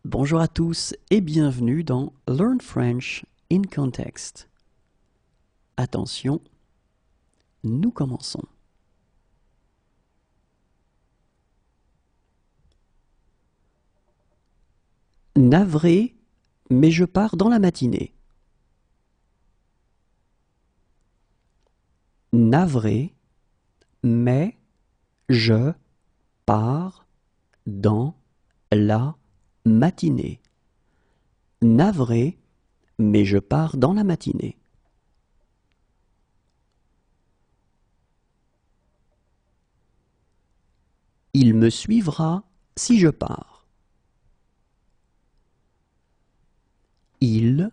Bonjour à tous et bienvenue dans Learn French in Context. Attention, nous commençons. Navré, mais je pars dans la matinée. Navré, mais je pars dans la matinée. Navré, mais je pars dans la matinée. Il me suivra si je pars. Il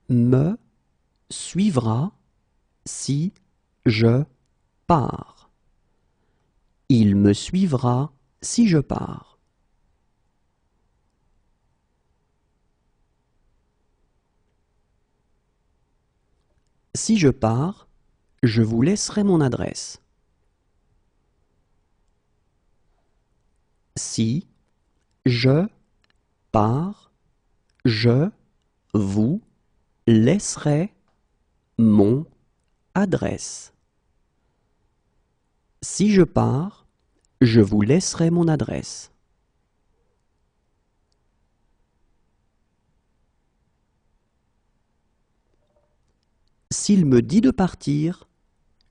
me suivra si je pars. Il me suivra si je pars. Si je pars, je vous laisserai mon adresse. Si je pars, je vous laisserai mon adresse. Si je pars, je vous laisserai mon adresse. S'il me dit de partir,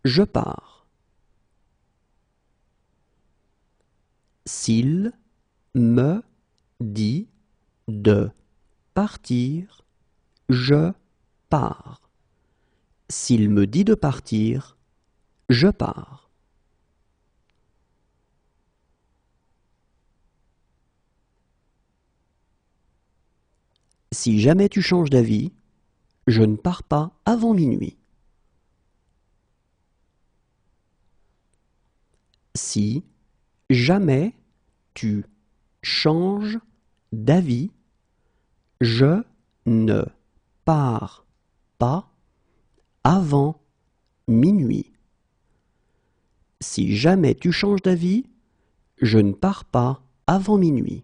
je pars. S'il me dit de partir, je pars. S'il me dit de partir, je pars. Si jamais tu changes d'avis, je ne pars pas avant minuit. Si jamais tu changes d'avis, je ne pars pas avant minuit. Si jamais tu changes d'avis, je ne pars pas avant minuit.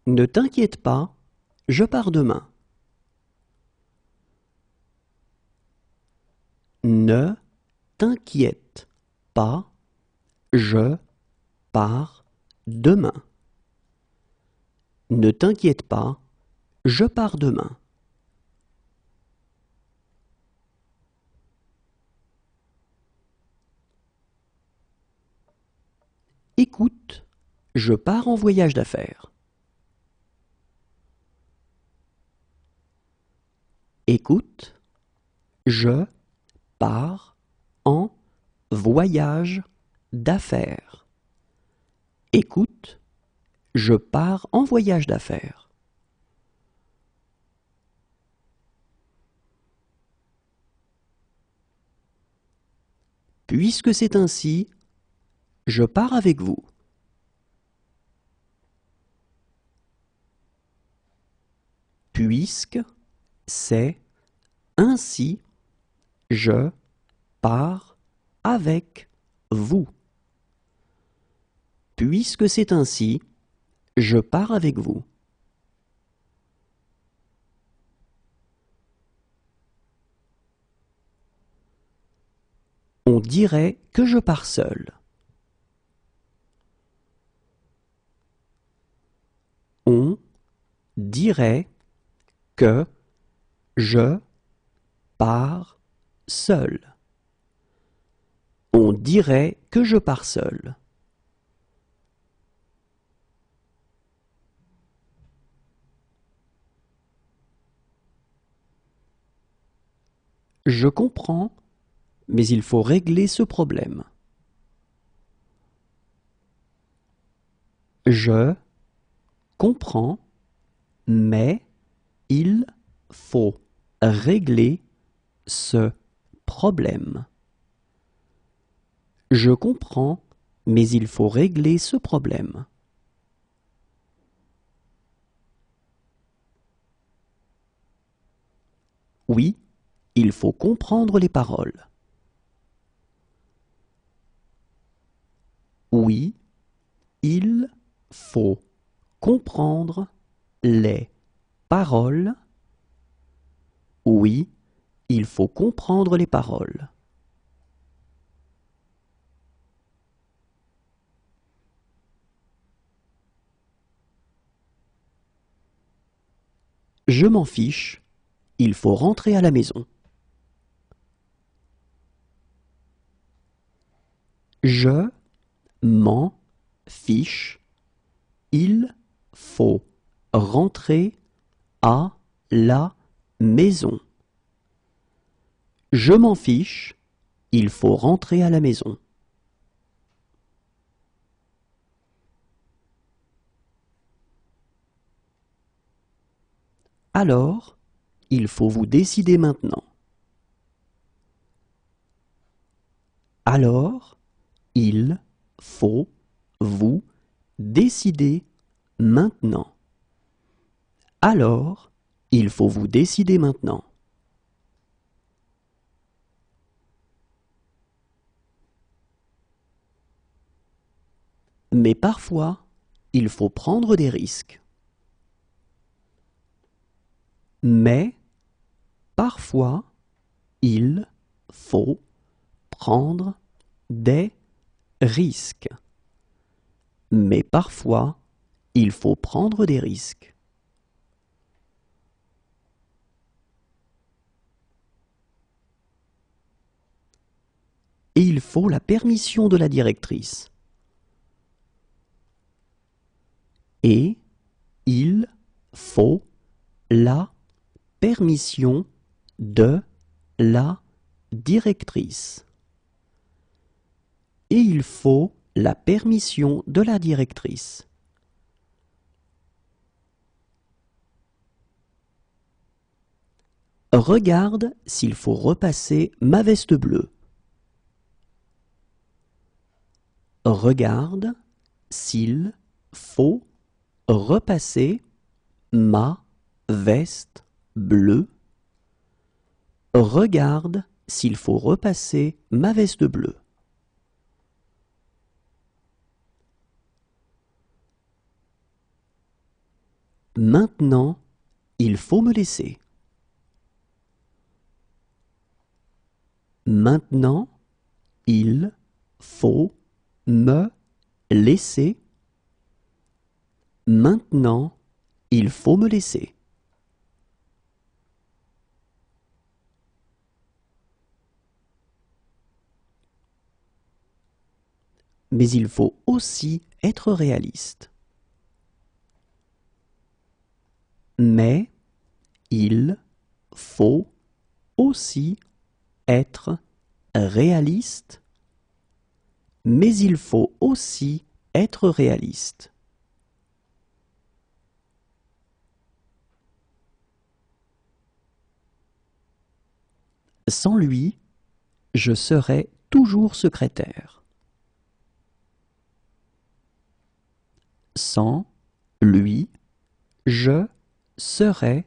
Ne t'inquiète pas, je pars demain. Ne t'inquiète pas, je pars demain. Ne t'inquiète pas, je pars demain. Écoute, je pars en voyage d'affaires. Écoute, je pars en voyage d'affaires. Écoute, je pars en voyage d'affaires. Puisque c'est ainsi, je pars avec vous. Puisque c'est ainsi, je pars avec vous. Puisque c'est ainsi, je pars avec vous. On dirait que je pars seul. On dirait que je pars seul. On dirait que je pars seul. Je comprends, mais il faut régler ce problème. Je comprends, mais il faut régler ce problème. Je comprends, mais il faut régler ce problème. Oui, il faut comprendre les paroles. Oui, il faut comprendre les paroles. Oui, il faut comprendre les paroles. Je m'en fiche, il faut rentrer à la maison. Je m'en fiche, il faut rentrer à la maison. Je m'en fiche, il faut rentrer à la maison. Alors, il faut vous décider maintenant. Alors, il faut vous décider maintenant. Alors, il faut vous décider maintenant. Mais parfois, il faut prendre des risques. Mais parfois, il faut prendre des risques. Mais parfois, il faut prendre des risques. Et il faut la permission de la directrice. Et il faut la permission de la directrice. Et il faut la permission de la directrice. Regarde s'il faut repasser ma veste bleue. Regarde s'il faut repasser ma veste bleue. Regarde s'il faut repasser ma veste bleue. Maintenant, il faut me laisser. Maintenant, il faut me laisser. Maintenant, il faut me laisser. Mais il faut aussi être réaliste. Mais il faut aussi être réaliste. Mais il faut aussi être réaliste. Sans lui, je serai toujours secrétaire. Sans lui, je serai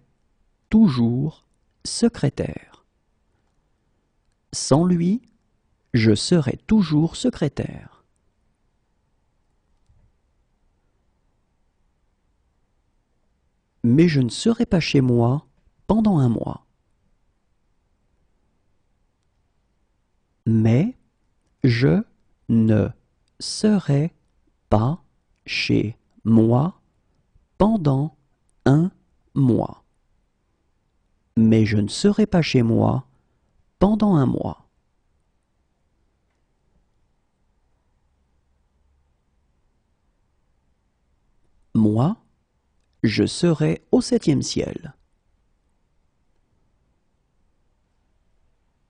toujours secrétaire. Sans lui, je serai toujours secrétaire. Mais je ne serai pas chez moi pendant un mois. Mais je ne serai pas chez moi pendant un mois. Mais je ne serai pas chez moi pendant un mois. Moi, je serai au 7e ciel.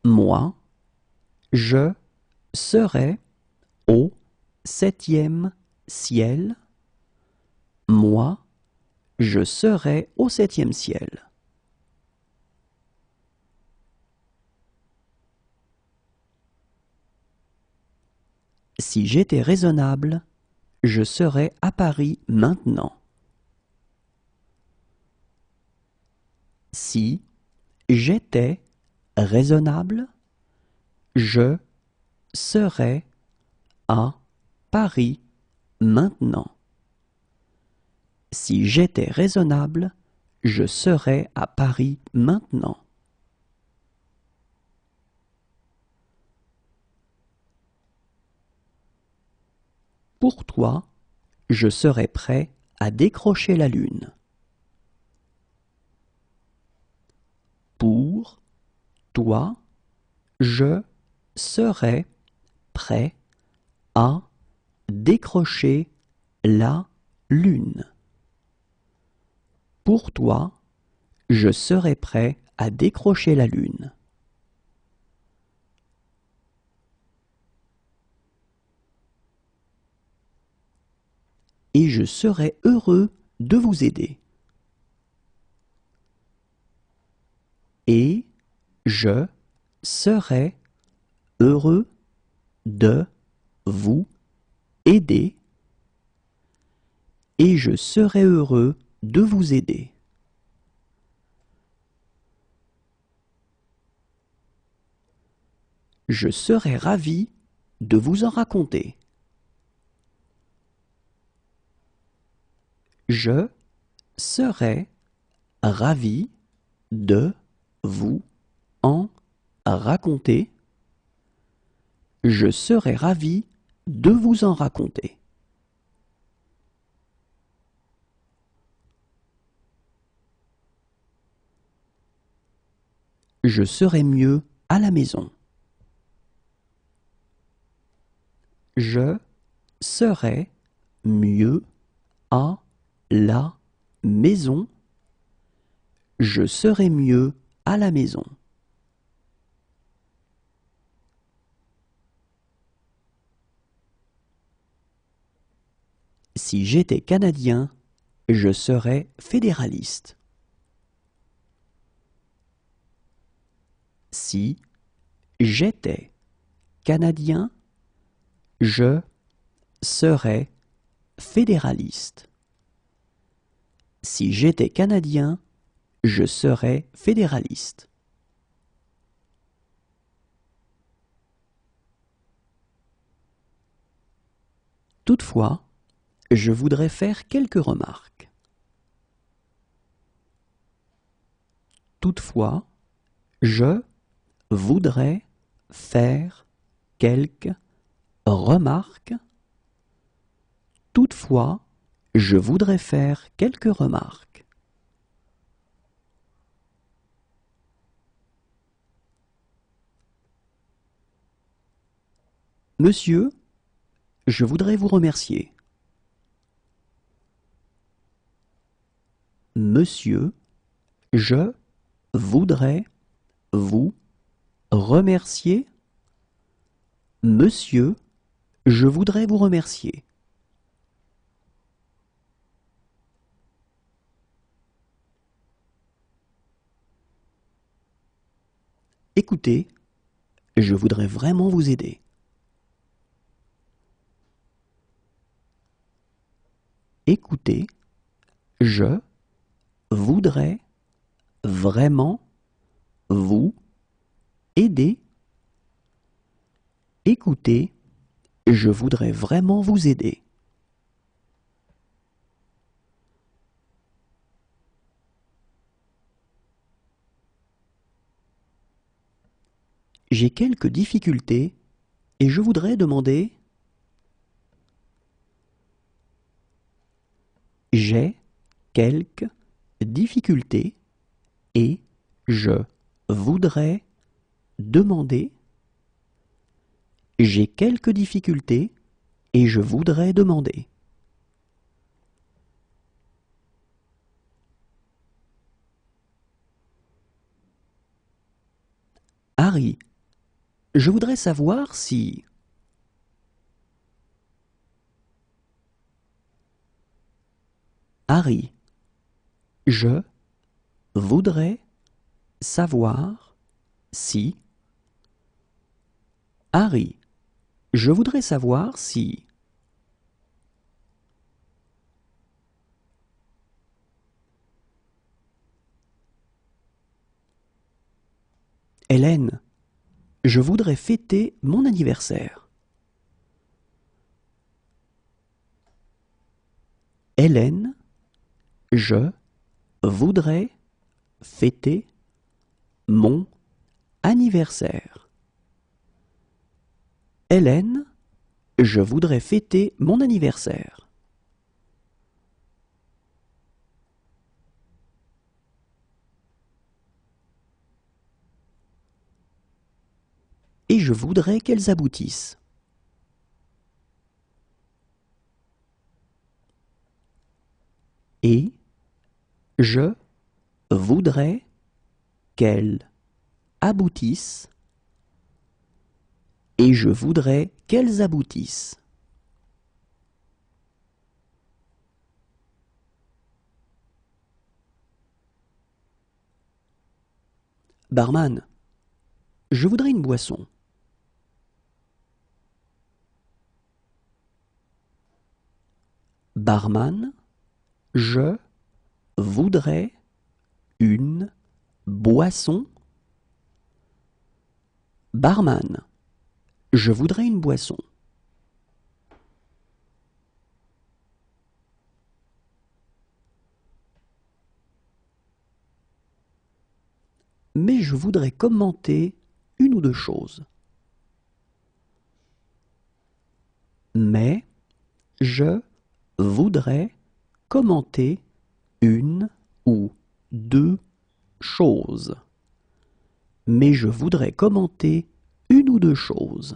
Moi, je serai au 7e ciel. Moi, je serai au 7e ciel. Si j'étais raisonnable, je serais à Paris maintenant. Si j'étais raisonnable, je serais à Paris maintenant. Si j'étais raisonnable, je serais à Paris maintenant. Pour toi, je serais prêt à décrocher la lune. Pour toi, je serais prêt à décrocher la lune. Pour toi, je serais prêt à décrocher la lune. Et je serais heureux de vous aider. Et je serais heureux de vous aider. Et je serais heureux de vous aider. Je serais ravi de vous en raconter. Je serais ravi de vous en raconter. Je serais ravi de vous en raconter. Je serais mieux à la maison. Je serais mieux à la maison. Je serais mieux à la maison. Si j'étais canadien, je serais fédéraliste. Si j'étais canadien, je serais fédéraliste. Si j'étais canadien, je serais fédéraliste. Toutefois, je voudrais faire quelques remarques. Toutefois, je voudrais faire quelques remarques. Toutefois, je voudrais faire quelques remarques. Monsieur, je voudrais vous remercier. Monsieur, je voudrais vous remercier. Monsieur, je voudrais vous remercier. Écoutez, je voudrais vraiment vous aider. Écoutez, je voudrais vraiment vous aider. Écoutez, je voudrais vraiment vous aider. J'ai quelques difficultés et je voudrais demander. J'ai quelques difficultés et je voudrais demander. J'ai quelques difficultés et je voudrais demander. Harry, je voudrais savoir si... Harry, je voudrais savoir si... Harry, je voudrais savoir si... Hélène, je voudrais fêter mon anniversaire. Hélène, je voudrais fêter mon anniversaire. Hélène, je voudrais fêter mon anniversaire. Et je voudrais qu'elles aboutissent. Et je voudrais qu'elles aboutissent. Et je voudrais qu'elles aboutissent. Barman, je voudrais une boisson. Barman, je voudrais une boisson. Barman, je voudrais une boisson. Mais je voudrais commenter une ou deux choses. Mais je voudrais commenter une ou deux choses. Mais je voudrais commenter une ou deux choses.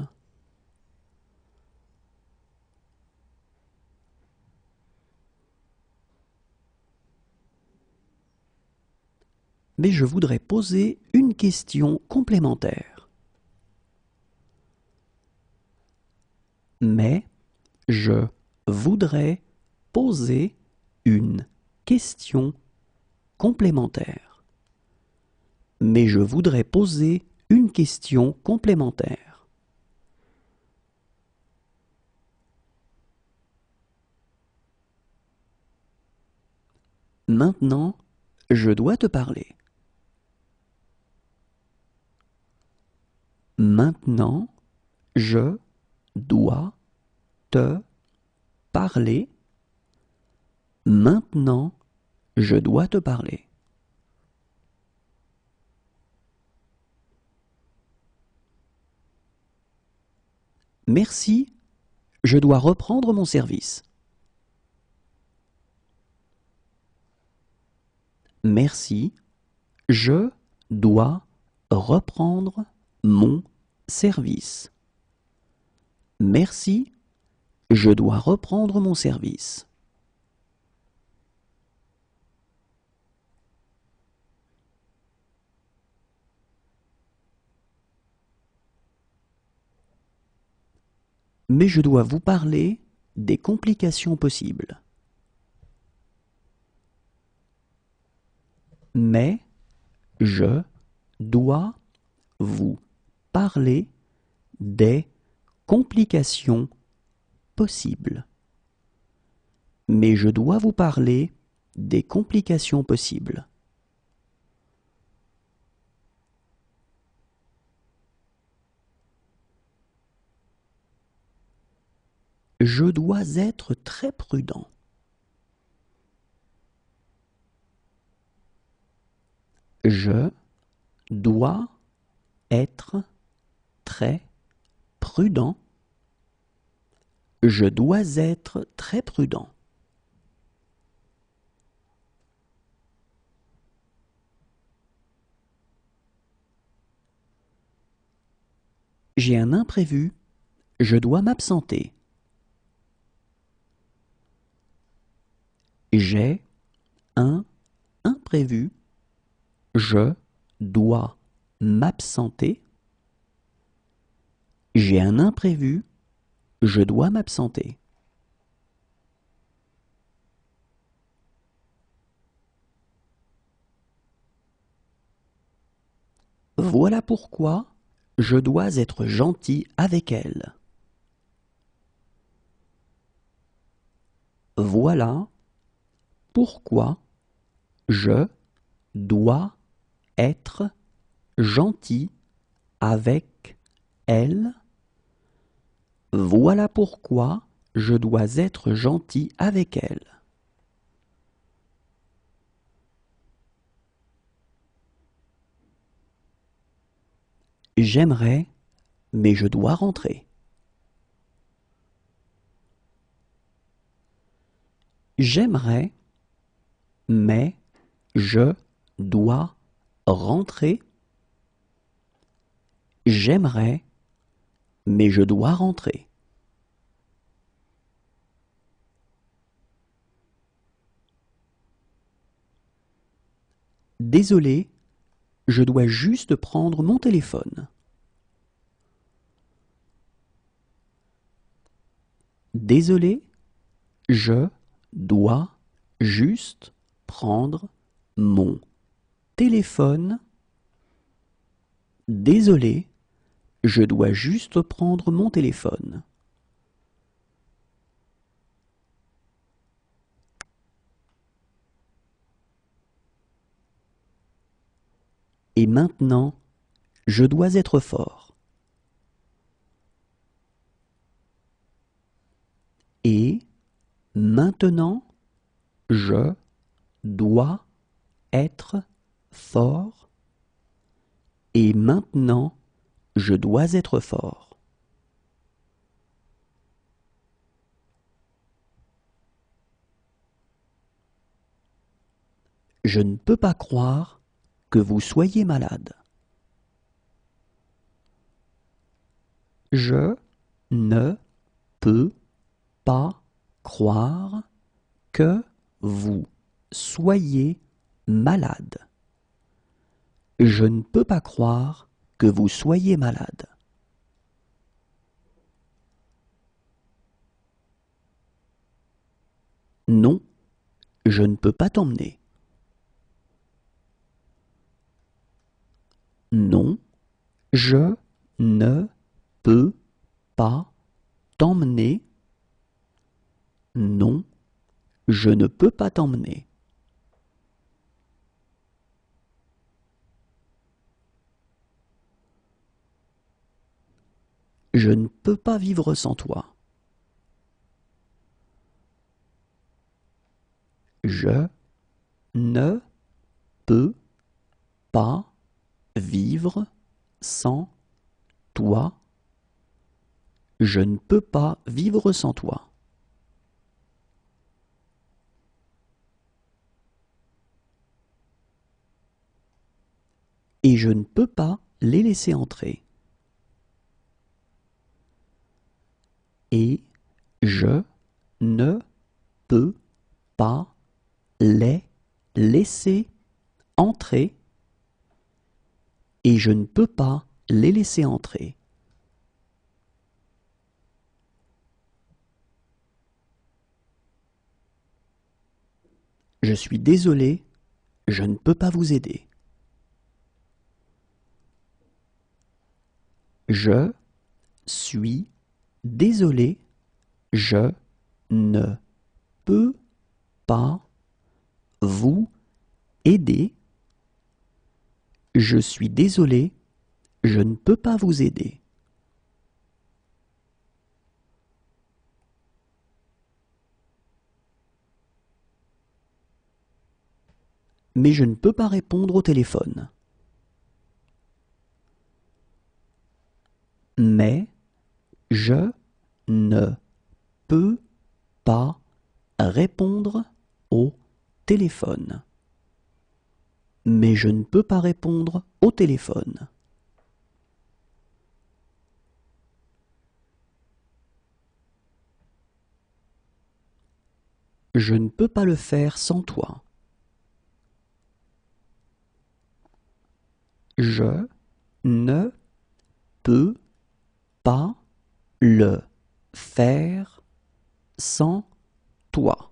Mais je voudrais poser une question complémentaire. Mais je voudrais poser une question complémentaire. Mais je voudrais poser une question complémentaire. Maintenant, je dois te parler. Maintenant, je dois te parler. Maintenant, je dois te parler. Merci, je dois reprendre mon service. Merci, je dois reprendre mon service. Merci, je dois reprendre mon service. Mais je dois vous parler des complications possibles. Mais je dois vous parler des complications possibles. Mais je dois vous parler des complications possibles. Je dois être très prudent. Je dois être très prudent. Je dois être très prudent. J'ai un imprévu. Je dois m'absenter. J'ai un imprévu. Je dois m'absenter. J'ai un imprévu. Je dois m'absenter. Voilà pourquoi je dois être gentil avec elle. Voilà pourquoi je dois être gentil avec elle. Voilà pourquoi je dois être gentil avec elle. J'aimerais, mais je dois rentrer. J'aimerais, mais je dois rentrer. J'aimerais, mais je dois rentrer. Désolé, je dois juste prendre mon téléphone. Désolé, je dois juste prendre mon téléphone. Désolé, je dois juste prendre mon téléphone. Et maintenant, je dois être fort. Et maintenant, je dois être fort. Et maintenant, je dois être fort. Je ne peux pas croire que vous soyez malade. Je ne peux pas croire que vous soyez malade. Je ne peux pas croire que vous soyez malade. Non, je ne peux pas t'emmener. Non, je ne peux pas t'emmener. Non, je ne peux pas t'emmener. Je ne peux pas vivre sans toi. Je ne peux pas vivre sans toi. Je ne peux pas vivre sans toi. Et je ne peux pas les laisser entrer. Et je ne peux pas les laisser entrer. Et je ne peux pas les laisser entrer. Je suis désolé, je ne peux pas vous aider. Je suis désolé, je ne peux pas vous aider. Je suis désolé, je ne peux pas vous aider. Mais je ne peux pas répondre au téléphone. Mais je ne peux pas répondre au téléphone. Mais je ne peux pas répondre au téléphone. Je ne peux pas le faire sans toi. Je ne peux pas le faire sans toi.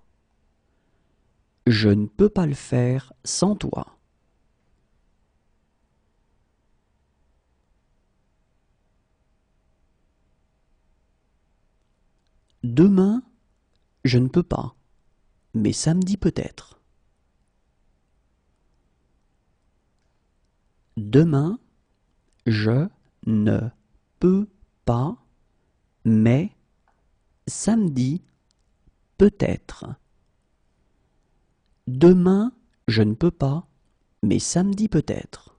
Je ne peux pas le faire sans toi. Demain, je ne peux pas, mais samedi peut-être. Demain, je ne peux pas, mais samedi peut-être. Demain, je ne peux pas, mais samedi peut-être.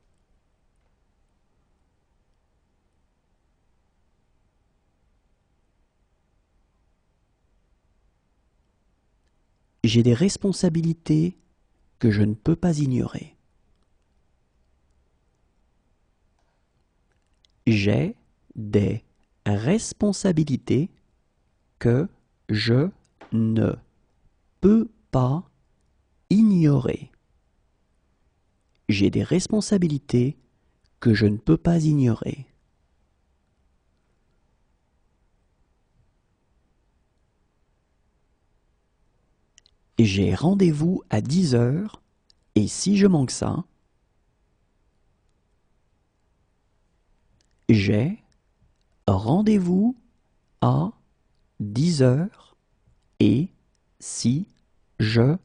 J'ai des responsabilités que je ne peux pas ignorer. J'ai des responsabilités que je ne peux pas ignorer. J'ai des responsabilités que je ne peux pas ignorer. J'ai rendez-vous à 10 heures et si je manque ça, j'ai rendez-vous à 10 heures et si je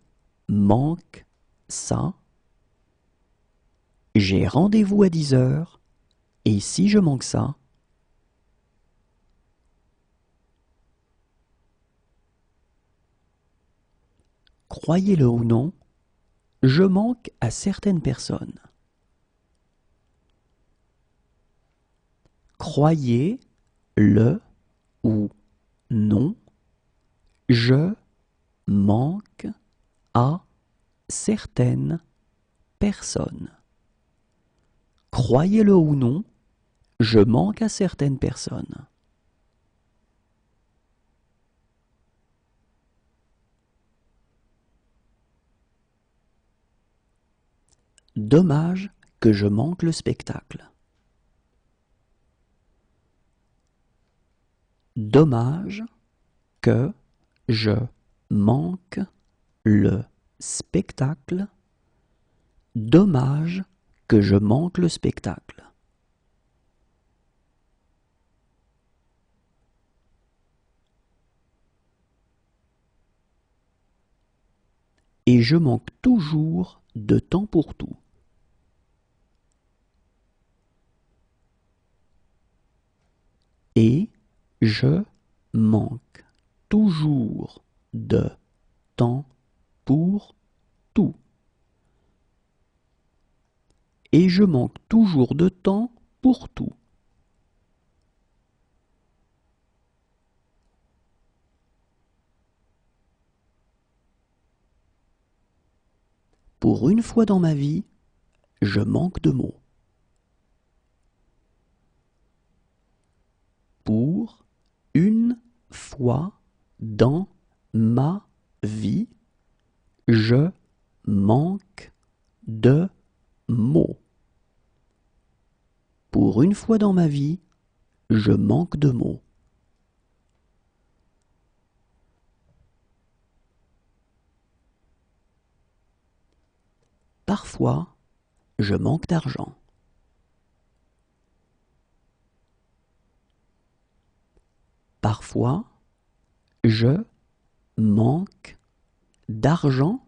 manque ça, j'ai rendez-vous à 10 heures et si je manque ça, croyez-le ou non, je manque à certaines personnes. Croyez-le ou non, je manque à certaines personnes. Croyez-le ou non, je manque à certaines personnes. Dommage que je manque le spectacle. Dommage que je manque le spectacle. Dommage que je manque le spectacle. Et je manque toujours de temps pour tout. Et je manque toujours de temps pour tout. Et je manque toujours de temps pour tout. Pour une fois dans ma vie, je manque de mots. Pour une fois dans ma vie, je manque de mots. Pour une fois dans ma vie, je manque de mots. Parfois, je manque d'argent. Parfois, je manque d'argent.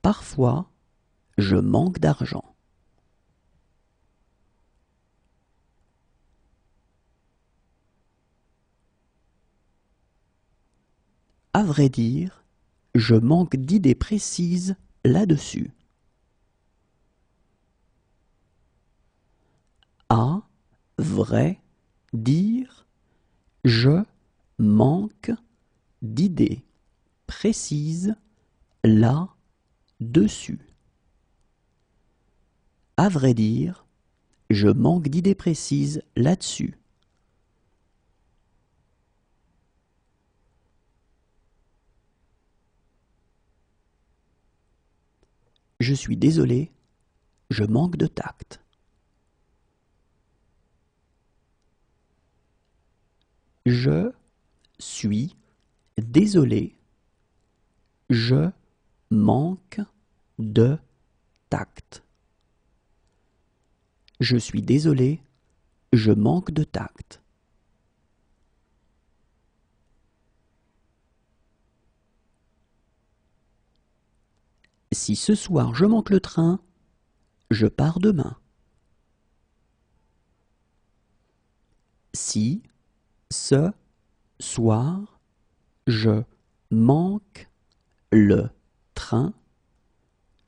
Parfois, je manque d'argent. À vrai dire, je manque d'idées précises là-dessus. À vrai dire, je manque d'idées précises là-dessus. À vrai dire, je manque d'idées précises là-dessus. Je suis désolé, je manque de tact. Je suis désolé, je manque de tact. Je suis désolé, je manque de tact. Si ce soir je manque le train, je pars demain. Si ce soir je manque le train,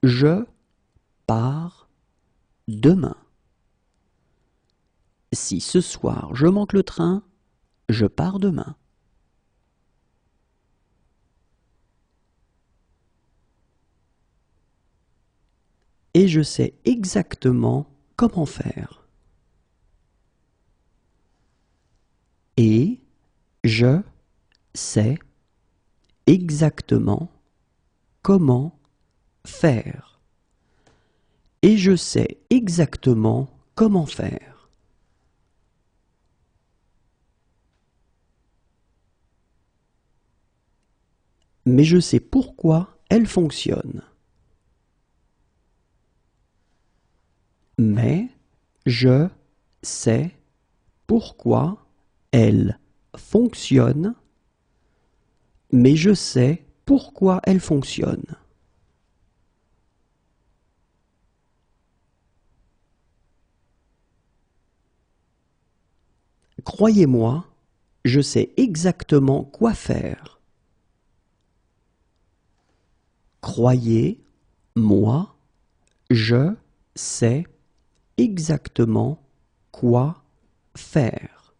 je pars demain. Si ce soir je manque le train, je pars demain. et je sais exactement comment faire. Et je sais exactement comment faire. Et je sais exactement comment faire. Mais je sais pourquoi elle fonctionne. Mais je sais pourquoi elle fonctionne. Mais je sais pourquoi elle fonctionne. Croyez-moi, je sais exactement quoi faire. Croyez-moi, je sais exactement quoi faire.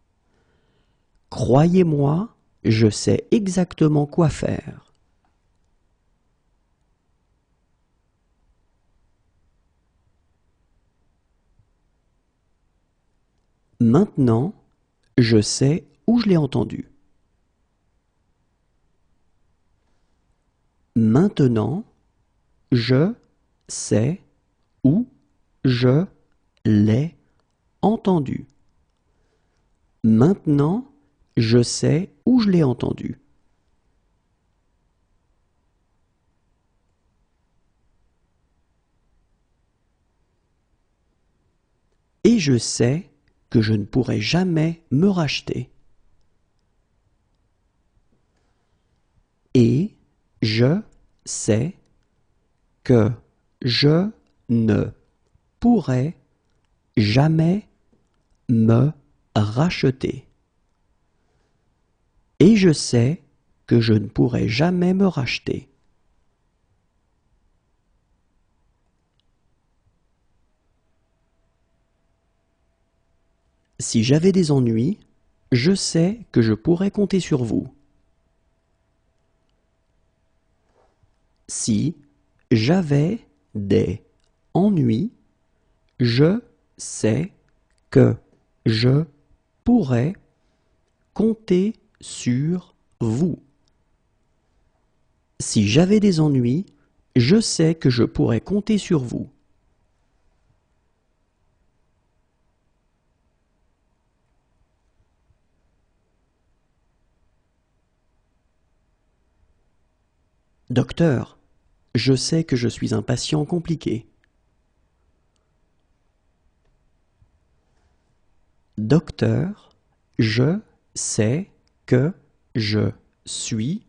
Croyez-moi, je sais exactement quoi faire. Maintenant, je sais où je l'ai entendu. Maintenant, je sais où je l'ai entendu. Maintenant, je sais où je l'ai entendu. Et je sais que je ne pourrai jamais me racheter. Et je sais que je ne pourrai jamais me racheter. Et je sais que je ne pourrai jamais me racheter. Si j'avais des ennuis, je sais que je pourrais compter sur vous. Si j'avais des ennuis, je sais que je pourrais compter sur vous. Si j'avais des ennuis, je sais que je pourrais compter sur vous. Docteur, je sais que je suis un patient compliqué. Docteur, je sais que je suis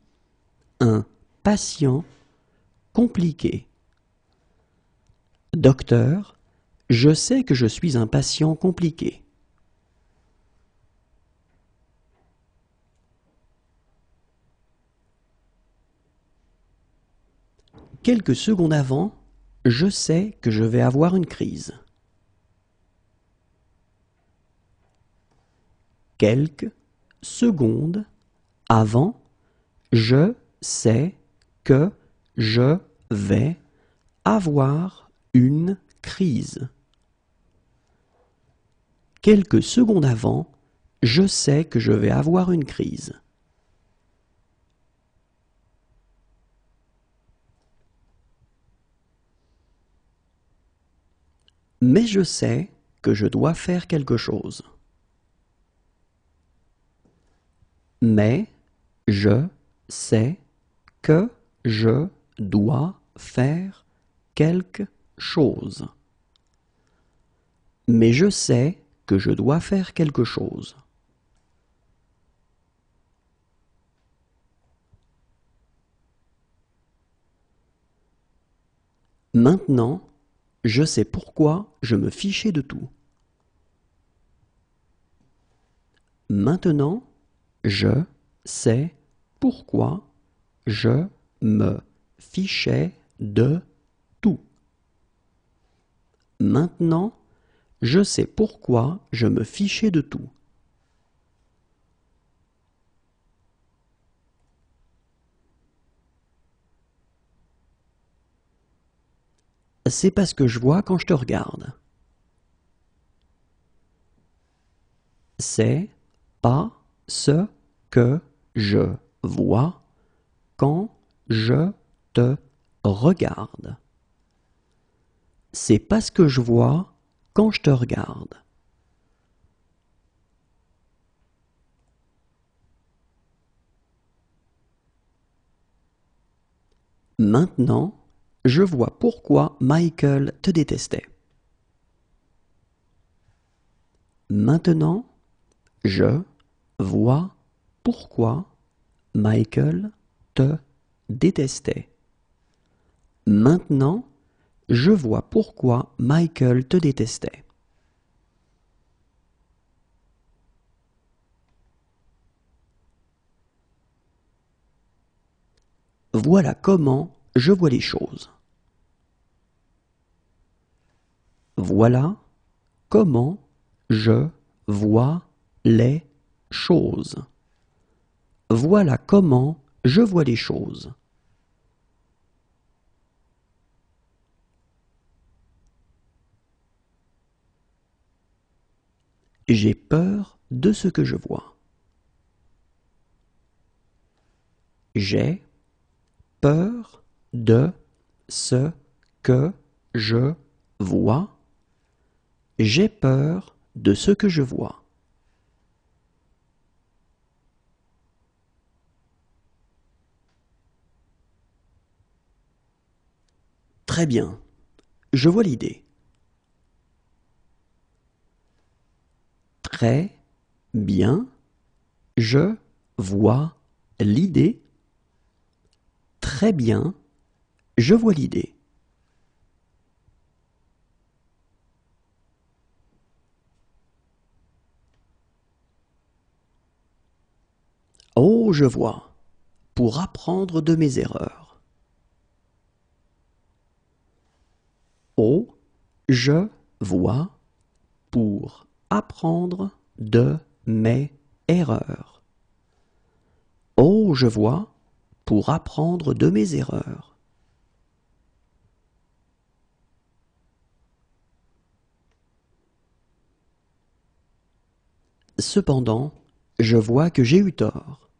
un patient compliqué. Docteur, je sais que je suis un patient compliqué. Quelques secondes avant, je sais que je vais avoir une crise. Quelques secondes avant, je sais que je vais avoir une crise. Quelques secondes avant, je sais que je vais avoir une crise. Mais je sais que je dois faire quelque chose. Mais je sais que je dois faire quelque chose. Mais je sais que je dois faire quelque chose. Maintenant, je sais pourquoi je me fichais de tout. Maintenant, je sais pourquoi je me fichais de tout. Maintenant, je sais pourquoi je me fichais de tout. c'est pas ce que je vois quand je te regarde. C'est pas ce que je vois quand je te regarde. C'est pas ce que je vois quand je te regarde. Maintenant, je vois pourquoi Michael te détestait. Maintenant, je vois pourquoi Michael te détestait. Maintenant, je vois pourquoi Michael te détestait. Voilà comment je vois les choses. Voilà comment je vois les choses. Voilà comment je vois les choses. J'ai peur de ce que je vois. J'ai peur de ce que je vois. J'ai peur de ce que je vois. Très bien, je vois l'idée. Très bien, je vois l'idée. Très bien, je vois l'idée. Oh, je vois, pour apprendre de mes erreurs. Oh, je vois, pour apprendre de mes erreurs. Oh, je vois, pour apprendre de mes erreurs. Cependant, je vois que j'ai eu tort.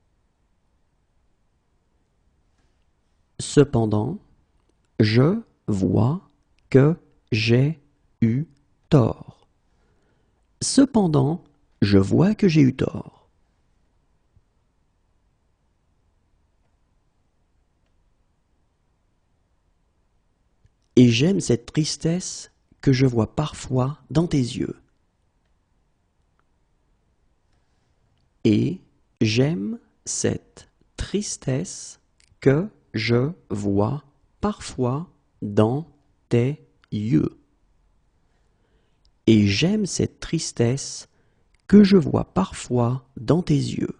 Cependant, je vois que j'ai eu tort. Cependant, je vois que j'ai eu tort. Et j'aime cette tristesse que je vois parfois dans tes yeux. Et j'aime cette tristesse que je vois parfois dans tes yeux. Et j'aime cette tristesse que je vois parfois dans tes yeux.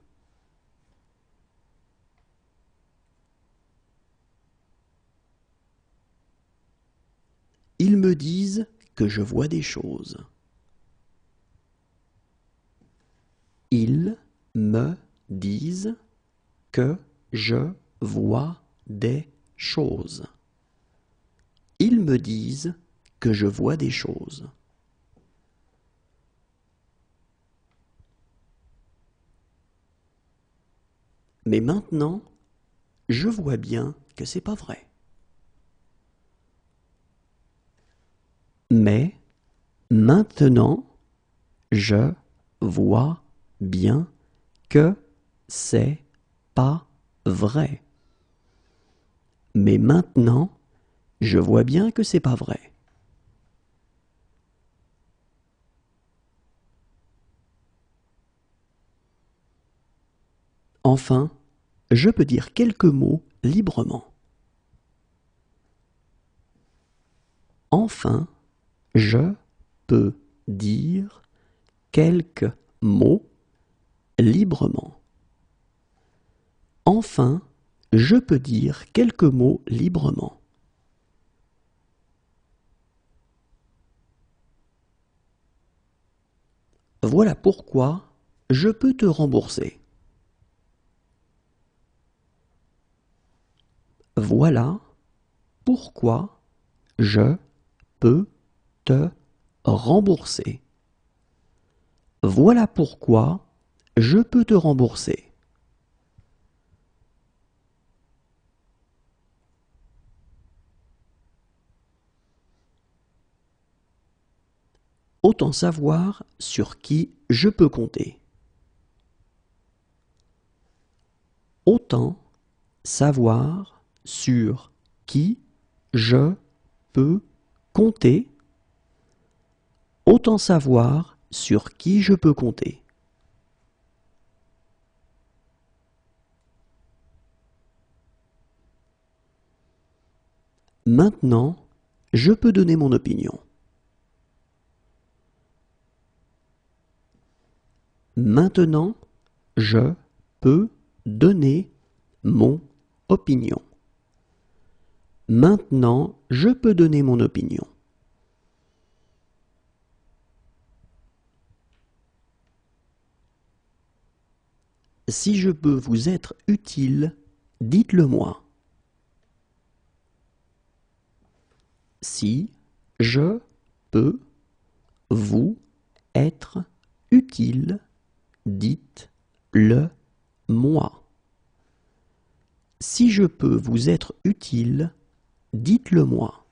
Ils me disent que je vois des choses. Ils me disent que je vois des choses. Ils me disent que je vois des choses. Mais maintenant, je vois bien que c'est pas vrai. Mais maintenant, je vois bien que c'est pas vrai. Mais maintenant, je vois bien que c'est pas vrai. Enfin, je peux dire quelques mots librement. Enfin, je peux dire quelques mots librement. Enfin, je peux dire quelques mots librement. Voilà pourquoi je peux te rembourser. Voilà pourquoi je peux te rembourser. Voilà pourquoi je peux te rembourser. Autant savoir sur qui je peux compter. Autant savoir sur qui je peux compter. Autant savoir sur qui je peux compter. Maintenant, je peux donner mon opinion. Maintenant, je peux donner mon opinion. Maintenant, je peux donner mon opinion. Si je peux vous être utile, dites-le moi. Si je peux vous être utile, dites-le moi. Si je peux vous être utile, dites-le moi.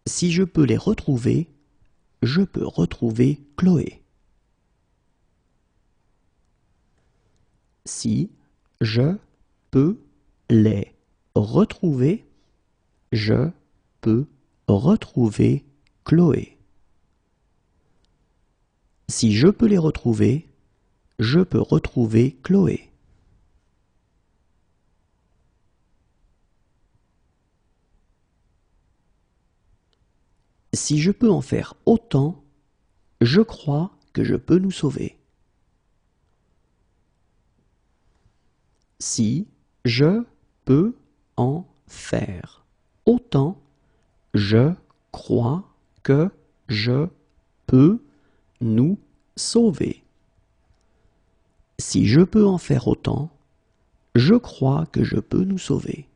Si je peux les retrouver, je peux retrouver Chloé. Si je peux les retrouver, je peux retrouver Chloé. Si je peux les retrouver, je peux retrouver Chloé. Si je peux en faire autant, je crois que je peux nous sauver. Si je peux en faire autant, je crois que je peux nous sauver. Si je peux en faire autant, je crois que je peux nous sauver.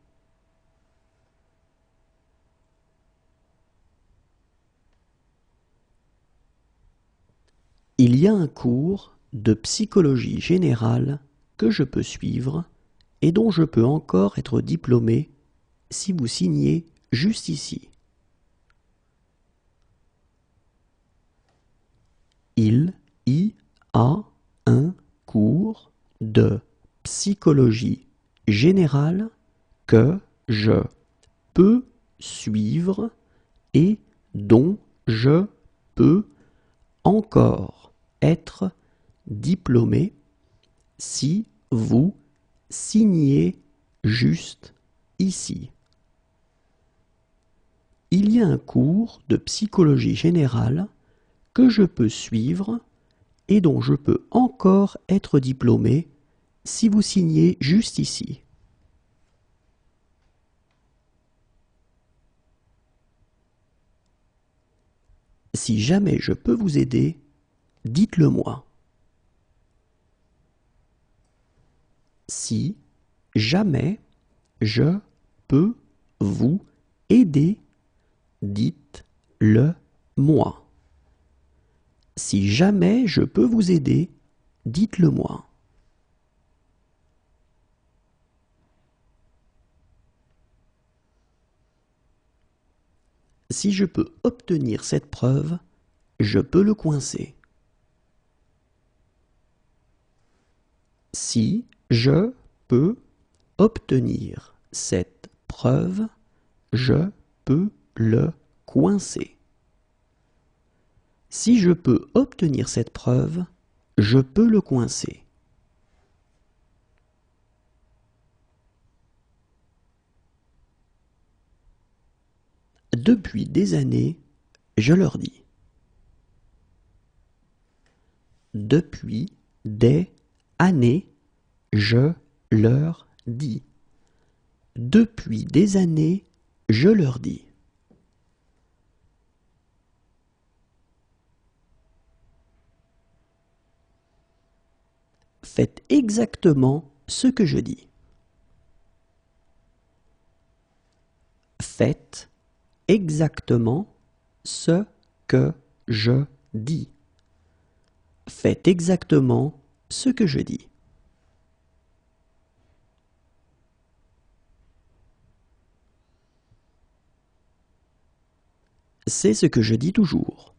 Il y a un cours de psychologie générale que je peux suivre et dont je peux encore être diplômé si vous signez juste ici. Il y a un cours de psychologie générale que je peux suivre et dont je peux encore être diplômé si vous signez juste ici. Il y a un cours de psychologie générale que je peux suivre et dont je peux encore être diplômé si vous signez juste ici. Si jamais je peux vous aider, dites-le moi. Si jamais je peux vous aider, dites-le moi. Si jamais je peux vous aider, dites-le moi. Si je peux obtenir cette preuve, je peux le coincer. Si je peux obtenir cette preuve, je peux le coincer. Si je peux obtenir cette preuve, je peux le coincer. Depuis des années, je leur dis. Depuis des années, je leur dis. Depuis des années, je leur dis. Faites exactement ce que je dis. Faites exactement ce que je dis. Faites exactement ce que je dis. C'est ce que je dis toujours.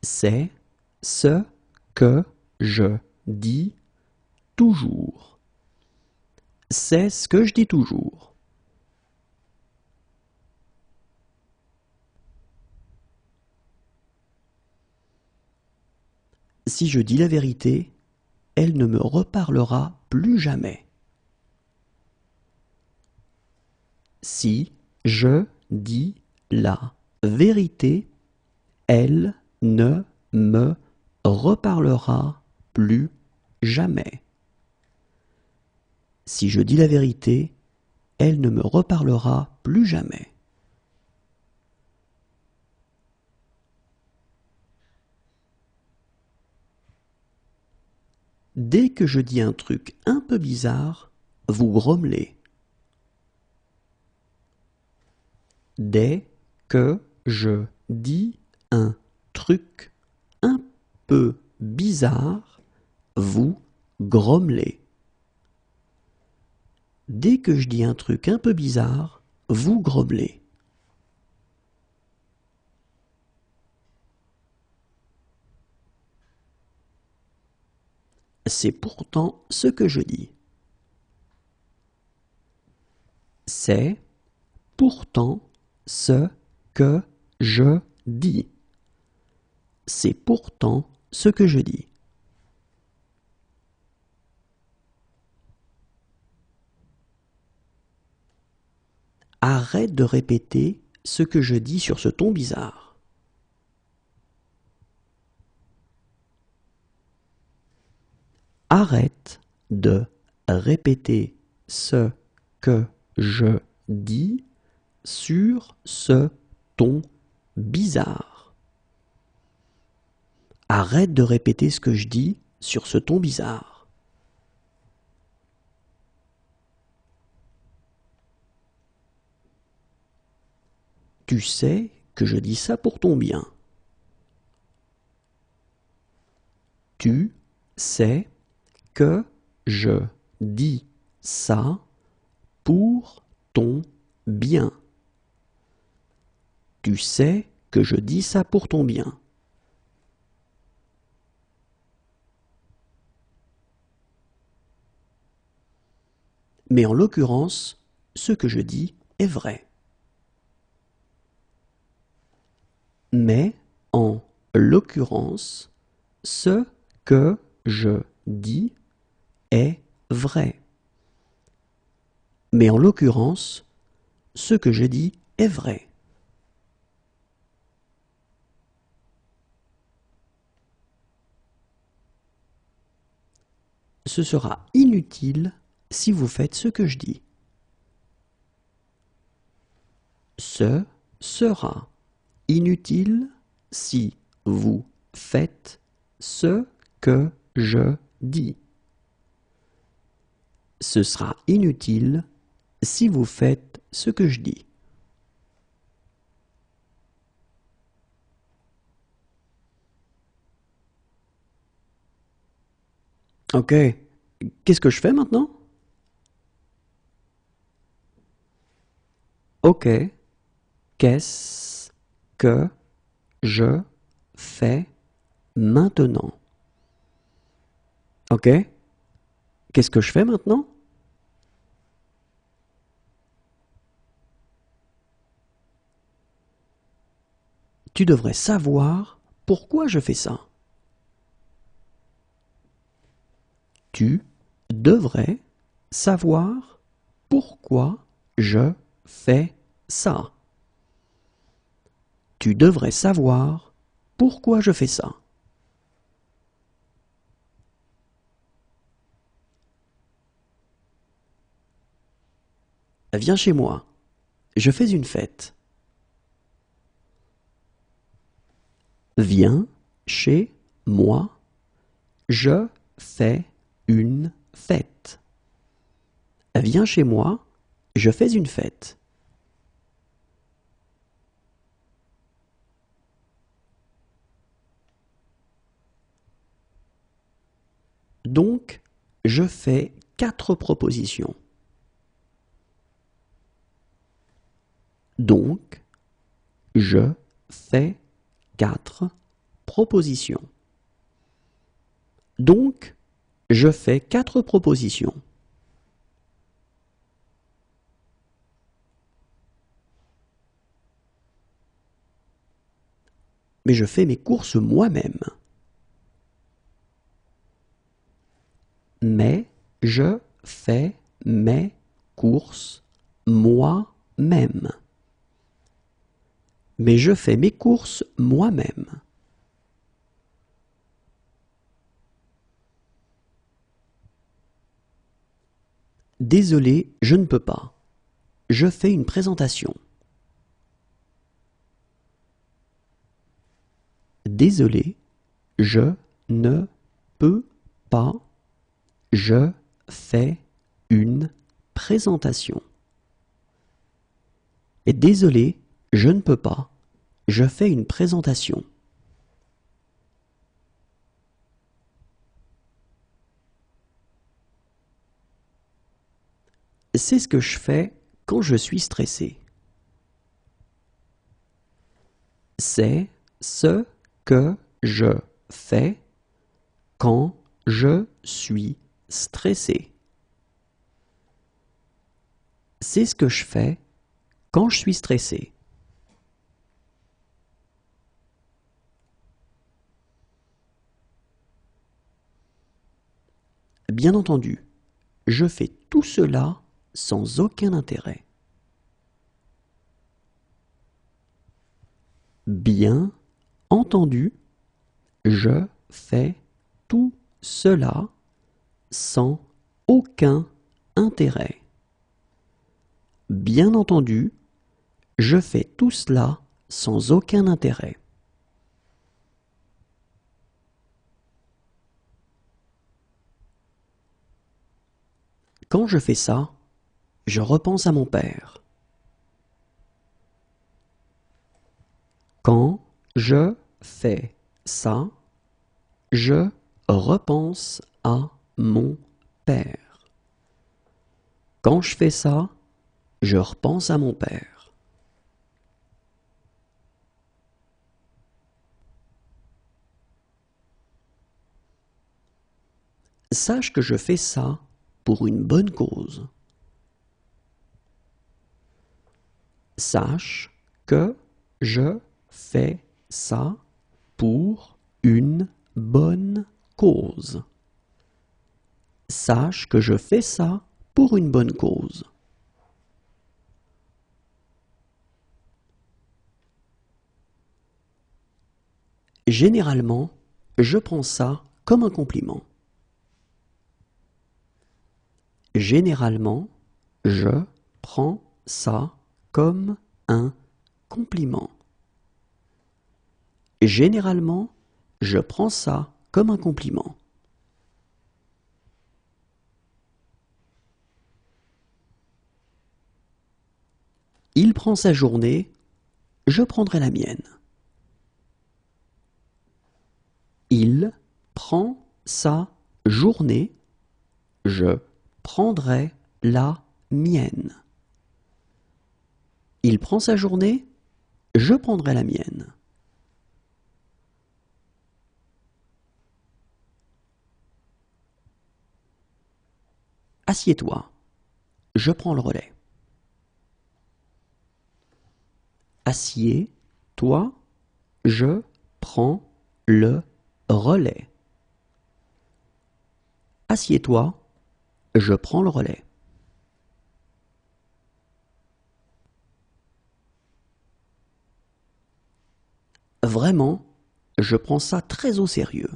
C'est ce que je dis toujours. C'est ce que je dis toujours. Si je dis la vérité, elle ne me reparlera plus jamais. Si je dis la vérité, elle ne me reparlera plus jamais. Si je dis la vérité, elle ne me reparlera plus jamais. Dès que je dis un truc un peu bizarre, vous grommelez. Dès que je dis un truc un peu bizarre, vous grommelez. Dès que je dis un truc un peu bizarre, vous grommelez. C'est pourtant ce que je dis. C'est pourtant ce que je dis. C'est pourtant ce que je dis. Arrête de répéter ce que je dis sur ce ton bizarre. Arrête de répéter ce que je dis sur ce ton bizarre. Arrête de répéter ce que je dis sur ce ton bizarre. Tu sais que je dis ça pour ton bien. Tu sais que je dis ça pour ton bien. Tu sais que je dis ça pour ton bien. Mais en l'occurrence, ce que je dis est vrai. Mais en l'occurrence, ce que je dis est vrai. Mais en l'occurrence, ce que je dis est vrai. Ce sera inutile si vous faites ce que je dis. Ce sera inutile si vous faites ce que je dis. Ce sera inutile si vous faites ce que je dis. Ok, qu'est-ce que je fais maintenant? Ok, qu'est-ce que je fais maintenant? Ok, qu'est-ce que je fais maintenant? Tu devrais savoir pourquoi je fais ça. Tu devrais savoir pourquoi je fais ça. Tu devrais savoir pourquoi je fais ça. Viens chez moi. Je fais une fête. Viens chez moi. Je fais une fête. Viens chez moi, je fais une fête. Donc, je fais 4 propositions. Donc, je fais 4 propositions. Donc, je fais 4 propositions. Mais je fais mes courses moi-même. Mais je fais mes courses moi-même. Mais je fais mes courses moi-même. Désolé, je ne peux pas. Je fais une présentation. Désolé, je ne peux pas. Je fais une présentation. Et désolé, je ne peux pas. Je fais une présentation. C'est ce que je fais quand je suis stressé. C'est ce que je fais quand je suis stressé. C'est ce que je fais quand je suis stressé. Bien entendu, je fais tout cela sans aucun intérêt. Bien entendu, je fais tout cela sans aucun intérêt. Bien entendu, je fais tout cela sans aucun intérêt. Quand je fais ça, je repense à mon père. Quand je fais ça, je repense à mon père. Quand je fais ça, je repense à mon père. Sache que je fais ça pour une bonne cause. Sache que je fais ça pour une bonne cause. Sache que je fais ça pour une bonne cause. Généralement, je prends ça comme un compliment. Généralement, je prends ça comme un compliment. Généralement, je prends ça comme un compliment. Il prend sa journée, je prendrai la mienne. Il prend sa journée, je prendrai la mienne. Il prend sa journée, je prendrai la mienne. Assieds-toi, je prends le relais. Assieds-toi, je prends le relais. Assieds-toi, je prends le relais. Vraiment, je prends ça très au sérieux.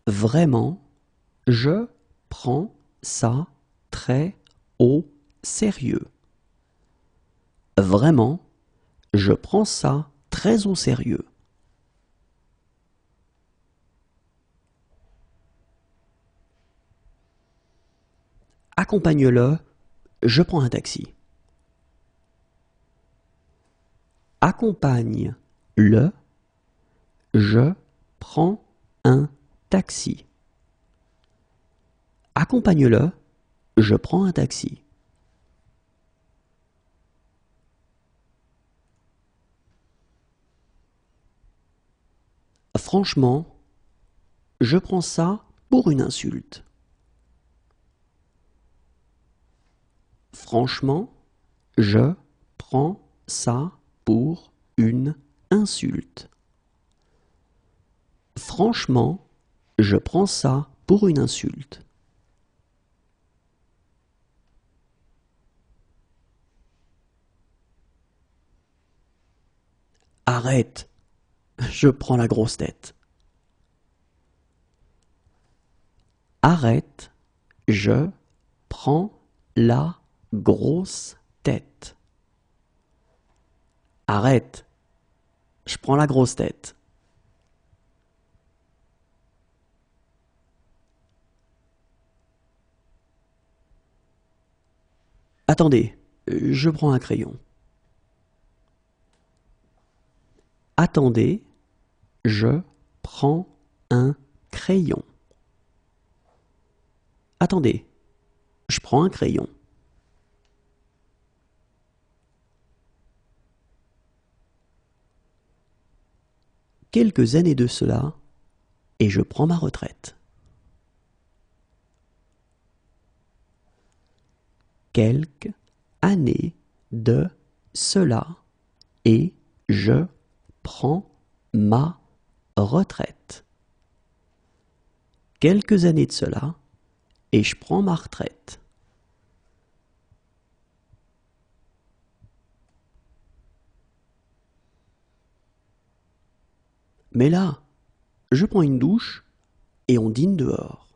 Vraiment, je prends ça très au sérieux. Vraiment, je prends ça très au sérieux. Accompagne-le, je prends un taxi. Accompagne-le, je prends un taxi. Accompagne-le, je prends un taxi. Franchement, je prends ça pour une insulte. Franchement, je prends ça pour une insulte. Franchement, je prends ça pour une insulte. Arrête, je prends la grosse tête. Arrête, je prends la grosse tête. Arrête, je prends la grosse tête. Attendez, je prends un crayon. Attendez, je prends un crayon. Attendez, je prends un crayon. Quelques années de cela, et je prends ma retraite. Quelques années de cela, et je prends ma retraite. Quelques années de cela, et je prends ma retraite. Mais là, je prends une douche et on dîne dehors.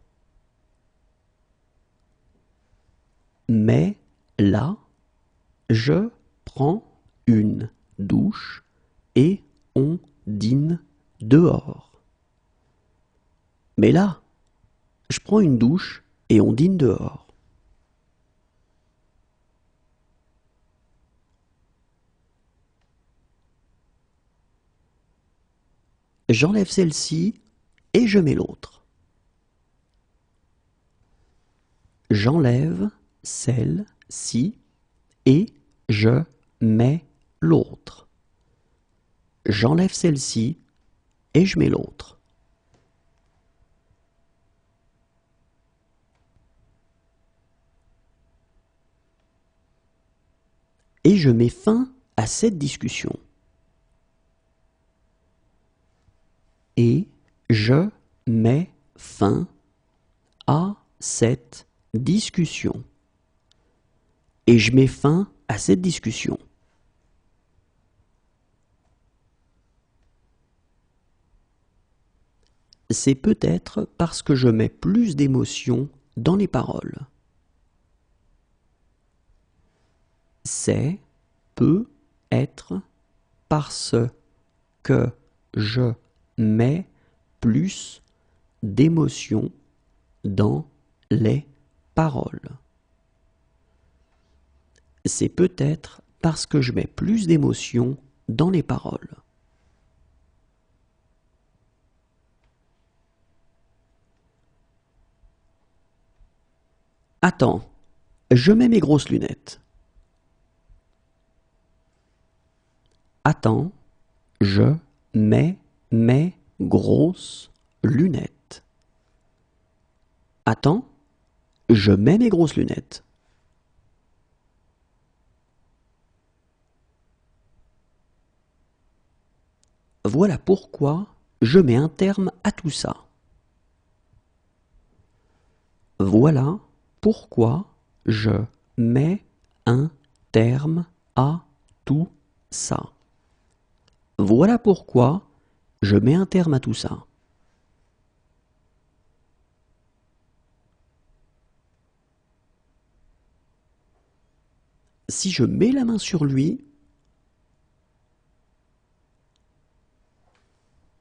Mais là, je prends une douche et on dîne dehors. Mais là, je prends une douche et on dîne dehors. J'enlève celle-ci et je mets l'autre. J'enlève celle-ci et je mets l'autre. J'enlève celle-ci et je mets l'autre. Et je mets fin à cette discussion. Et je mets fin à cette discussion. Et je mets fin à cette discussion. C'est peut-être parce que je mets plus d'émotion dans les paroles. C'est peut-être parce que je mets plus d'émotion dans les paroles. C'est peut-être parce que je mets plus d'émotion dans les paroles. Attends, je mets mes grosses lunettes. Attends, je mets mes grosses lunettes. Attends, je mets mes grosses lunettes. Voilà pourquoi je mets un terme à tout ça. Voilà pourquoi je mets un terme à tout ça. Voilà pourquoi je mets un terme à tout ça. Si je mets la main sur lui,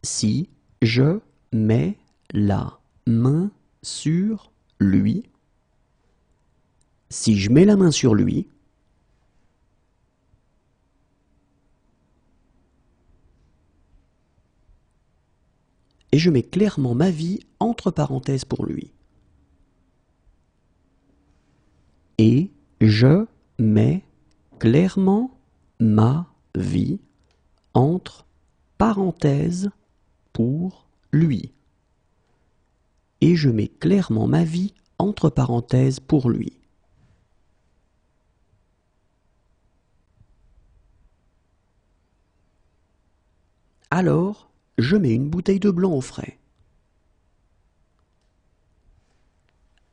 si je mets la main sur lui, Si je mets la main sur lui, et je mets clairement ma vie entre parenthèses pour lui. Et je mets clairement ma vie entre parenthèses pour lui. Et je mets clairement ma vie entre parenthèses pour lui. Alors, je mets une bouteille de blanc au frais.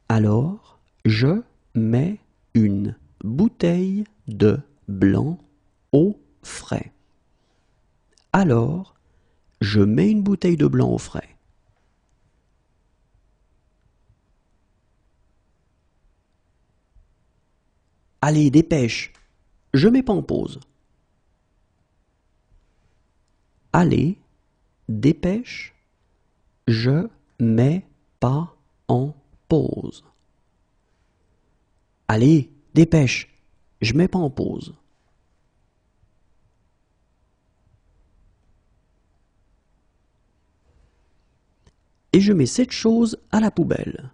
Alors, je mets une bouteille de blanc au frais. Alors, je mets une bouteille de blanc au frais. Allez, dépêche, je mets pas en pause. Allez, dépêche, je mets pas en pause. Allez, dépêche, je mets pas en pause. Et je mets cette chose à la poubelle.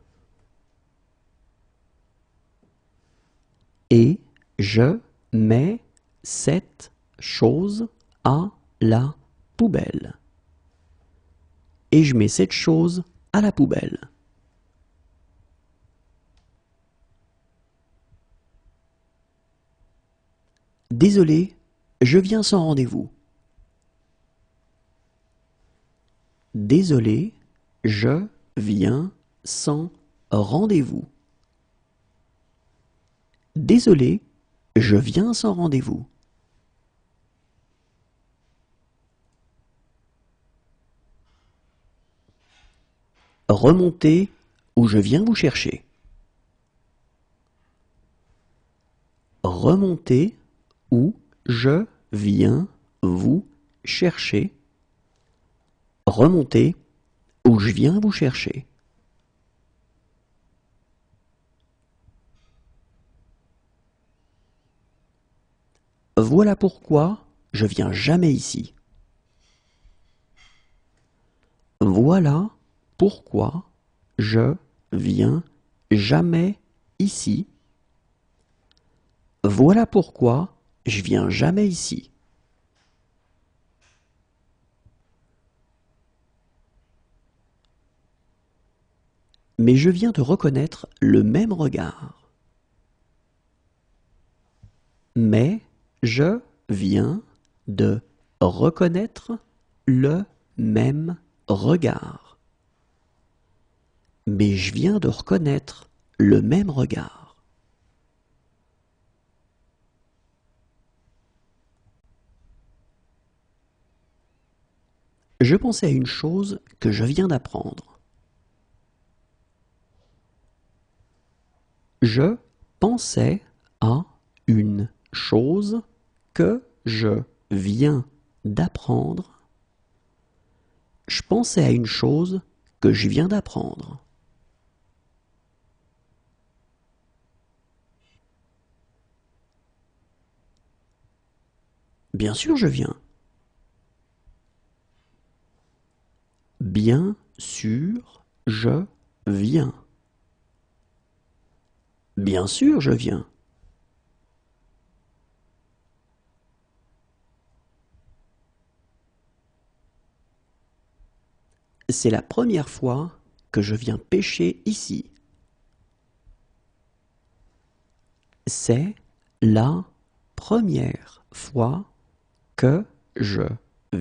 Et je mets cette chose à la poubelle. Et je mets cette chose à la poubelle. Désolé, je viens sans rendez-vous. Désolé, je viens sans rendez-vous. Désolé, je viens sans rendez-vous. Remontez ou je viens vous chercher. Remontez ou je viens vous chercher. Remontez ou je viens vous chercher. Voilà pourquoi je viens jamais ici. Voilà pourquoi je viens jamais ici. Voilà pourquoi je viens jamais ici. Mais je viens de reconnaître le même regard. Mais je viens de reconnaître le même regard. Mais je viens de reconnaître le même regard. Je pensais à une chose que je viens d'apprendre. Je pensais à une chose que je viens d'apprendre. Je pensais à une chose que je viens d'apprendre. Bien sûr, je viens. Bien sûr, je viens. Bien sûr, je viens. C'est la première fois que je viens pêcher ici. C'est la première fois que je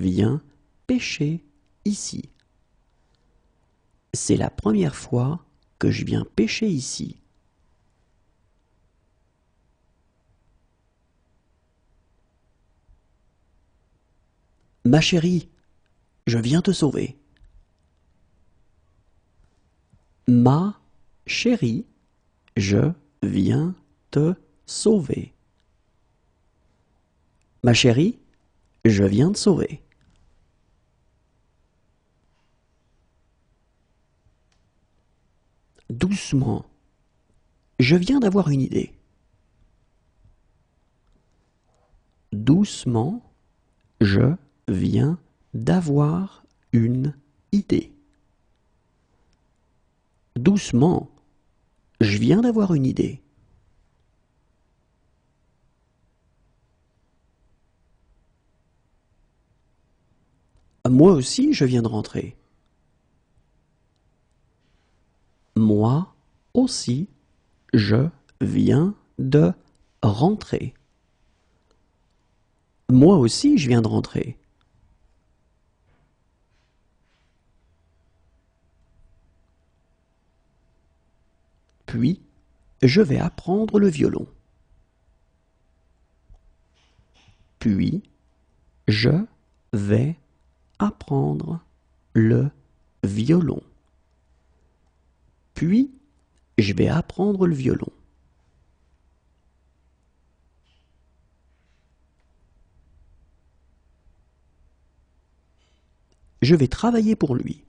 viens pêcher ici. C'est la première fois que je viens pêcher ici. Ma chérie, je viens te sauver. Ma chérie, je viens te sauver. Ma chérie, je viens te sauver. Doucement. Je viens d'avoir une idée. Doucement, je viens d'avoir une idée. Doucement, je viens d'avoir une idée. Moi aussi, je viens de rentrer. Moi aussi, je viens de rentrer. Moi aussi, je viens de rentrer. Puis, je vais apprendre le violon. Puis, je vais apprendre le violon. Puis, je vais apprendre le violon. Je vais travailler pour lui.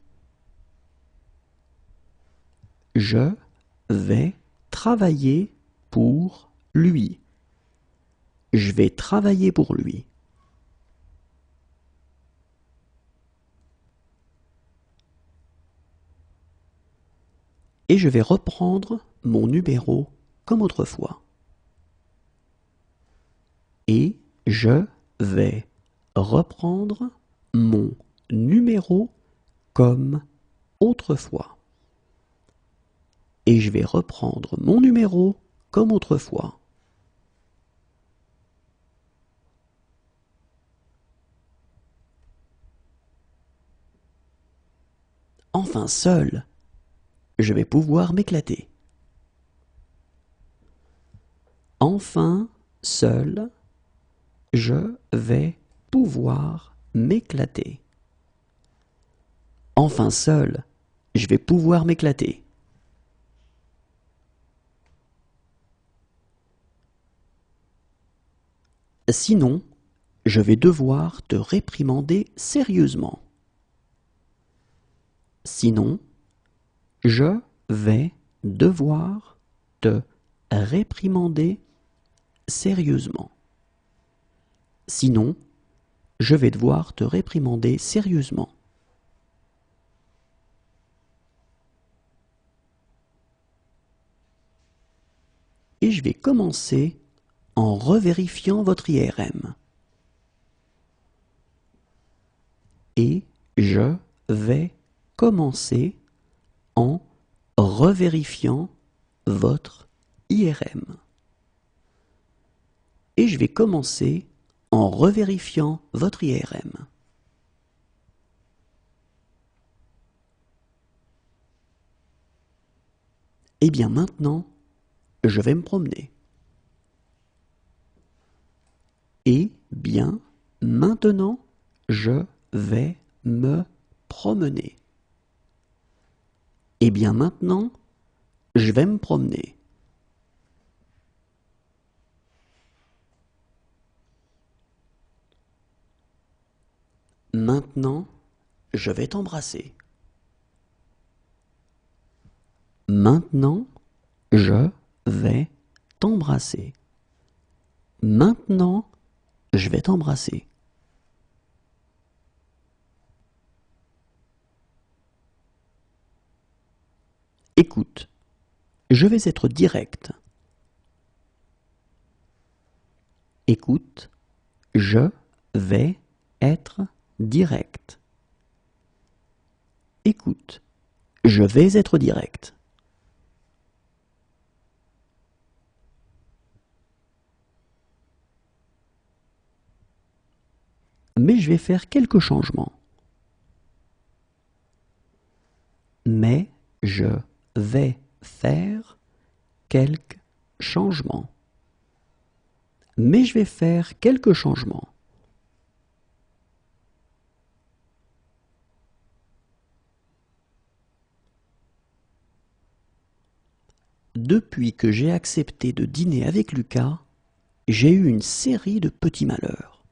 Je vais travailler pour lui. Je vais travailler pour lui. Et je vais reprendre mon numéro comme autrefois. Et je vais reprendre mon numéro comme autrefois. Et je vais reprendre mon numéro comme autrefois. Enfin seul, je vais pouvoir m'éclater. Enfin seul, je vais pouvoir m'éclater. Enfin seul, je vais pouvoir m'éclater. Sinon, je vais devoir te réprimander sérieusement. Sinon, je vais devoir te réprimander sérieusement. Sinon, je vais devoir te réprimander sérieusement. Et je vais commencer en revérifiant votre IRM. Et je vais commencer en revérifiant votre IRM. Et je vais commencer en revérifiant votre IRM. Et bien maintenant, je vais me promener. Et bien maintenant, je vais me promener. Et bien maintenant, je vais me promener. Maintenant, je vais t'embrasser. Maintenant, je vais t'embrasser. Maintenant, je vais t'embrasser. Écoute, je vais être direct. Écoute, je vais être direct. Écoute, je vais être direct. Mais je vais faire quelques changements. Mais je vais faire quelques changements. Mais je vais faire quelques changements. Depuis que j'ai accepté de dîner avec Lucas, j'ai eu une série de petits malheurs.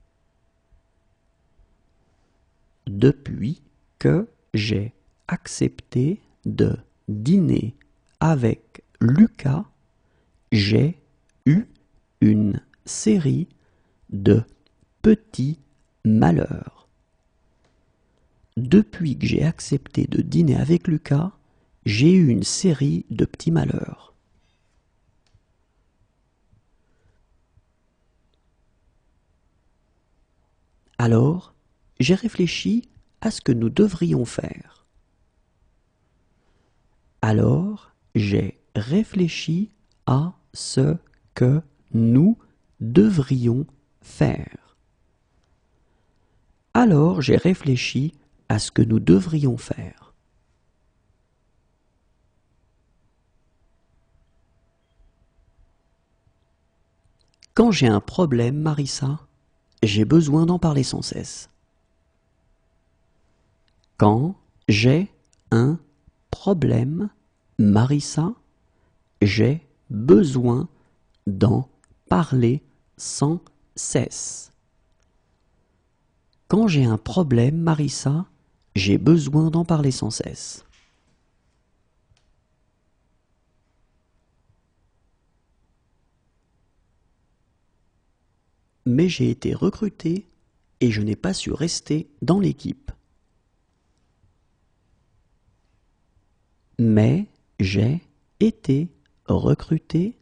Depuis que j'ai accepté de dîner avec Lucas, j'ai eu une série de petit malheur. Depuis que j'ai accepté de dîner avec Lucas, j'ai eu une série de petits malheurs. Alors, j'ai réfléchi à ce que nous devrions faire. Alors, j'ai réfléchi à ce que nous devrions faire. Alors, j'ai réfléchi à ce que nous devrions faire. Quand j'ai un problème, Marissa, j'ai besoin d'en parler sans cesse. Quand j'ai un problème, Marissa, j'ai besoin d'en parler sans cesse. Quand j'ai un problème, Marissa, j'ai besoin d'en parler sans cesse. Mais j'ai été recruté et je n'ai pas su rester dans l'équipe. Mais j'ai été recruté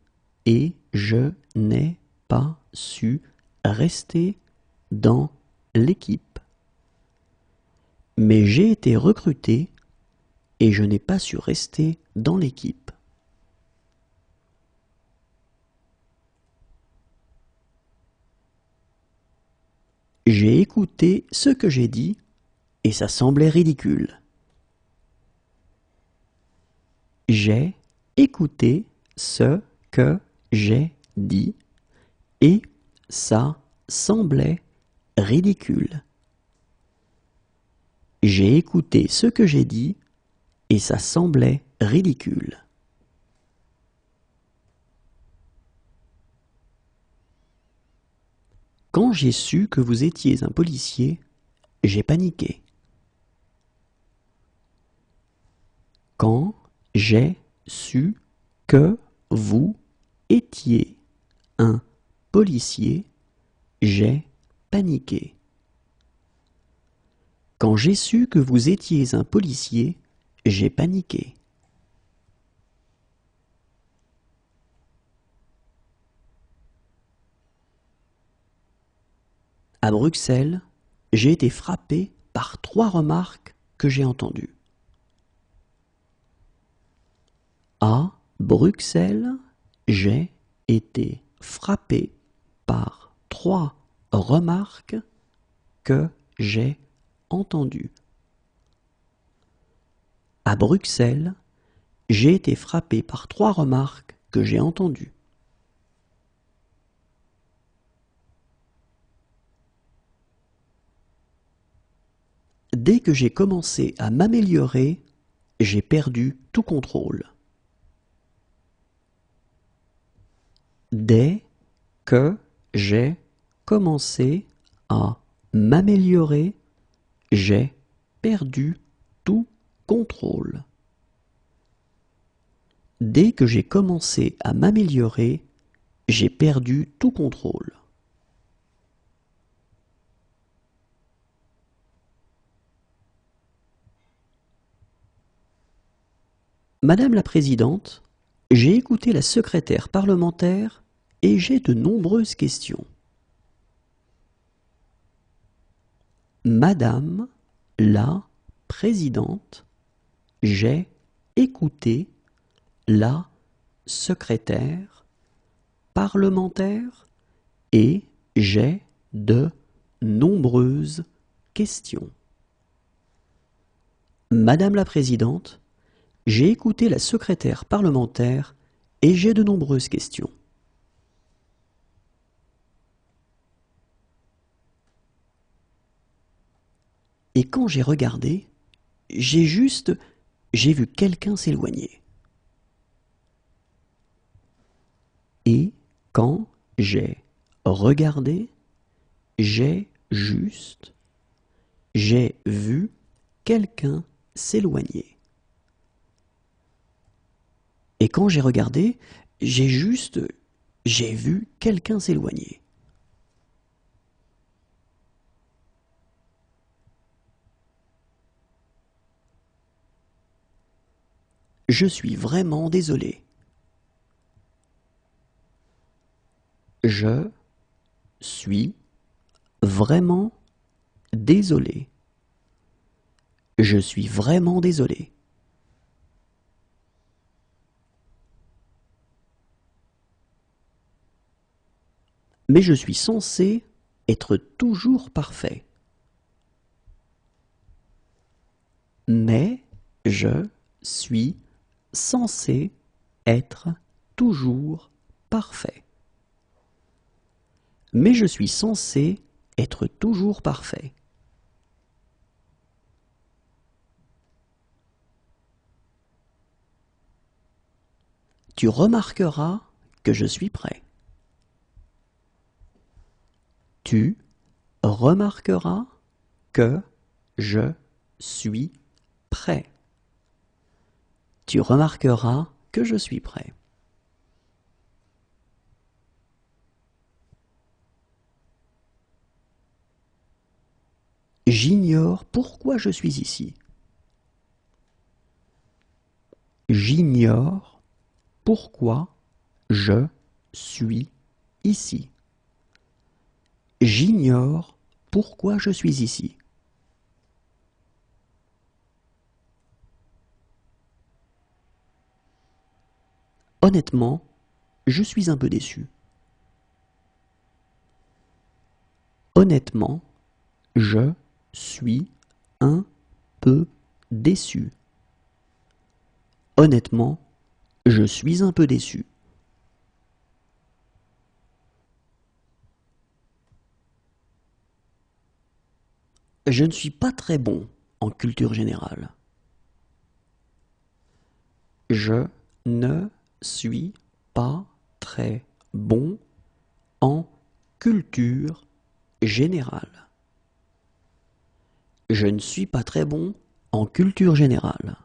et je n'ai pas su rester dans l'équipe. Mais j'ai été recruté et je n'ai pas su rester dans l'équipe. J'ai écouté ce que j'ai dit et ça semblait ridicule. J'ai écouté ce que j'ai dit et ça semblait ridicule. J'ai écouté ce que j'ai dit et ça semblait ridicule. Quand j'ai su que vous étiez un policier, j'ai paniqué. Quand j'ai su que vous étiez un policier, j'ai paniqué. Quand j'ai su que vous étiez un policier, j'ai paniqué. À Bruxelles, j'ai été frappé par 3 remarques que j'ai entendues. À Bruxelles, j'ai été frappé par 3 remarques que j'ai entendues. À Bruxelles, j'ai été frappé par 3 remarques que j'ai entendues. Dès que j'ai commencé à m'améliorer, j'ai perdu tout contrôle. Dès que j'ai commencé à m'améliorer, j'ai perdu tout contrôle. Dès que j'ai commencé à m'améliorer, j'ai perdu tout contrôle. Madame la Présidente, j'ai écouté la secrétaire parlementaire et j'ai de nombreuses questions. Madame la Présidente, j'ai écouté la secrétaire parlementaire et j'ai de nombreuses questions. Madame la Présidente, j'ai écouté la secrétaire parlementaire et j'ai de nombreuses questions. Et quand j'ai regardé, j'ai vu quelqu'un s'éloigner. Et quand j'ai regardé, j'ai vu quelqu'un s'éloigner. Et quand j'ai regardé, j'ai vu quelqu'un s'éloigner. Je suis vraiment désolé. Je suis vraiment désolé. Je suis vraiment désolé. Mais je suis censé être toujours parfait. Mais je suis censé être toujours parfait. Mais je suis censé être toujours parfait. Tu remarqueras que je suis prêt. Tu remarqueras que je suis prêt. Tu remarqueras que je suis prêt. J'ignore pourquoi je suis ici. J'ignore pourquoi je suis ici. J'ignore pourquoi je suis ici. Honnêtement, je suis un peu déçu. Honnêtement, je suis un peu déçu. Honnêtement, je suis un peu déçu. Je ne suis pas très bon en culture générale. Je ne suis pas très bon en culture générale. Je ne suis pas très bon en culture générale.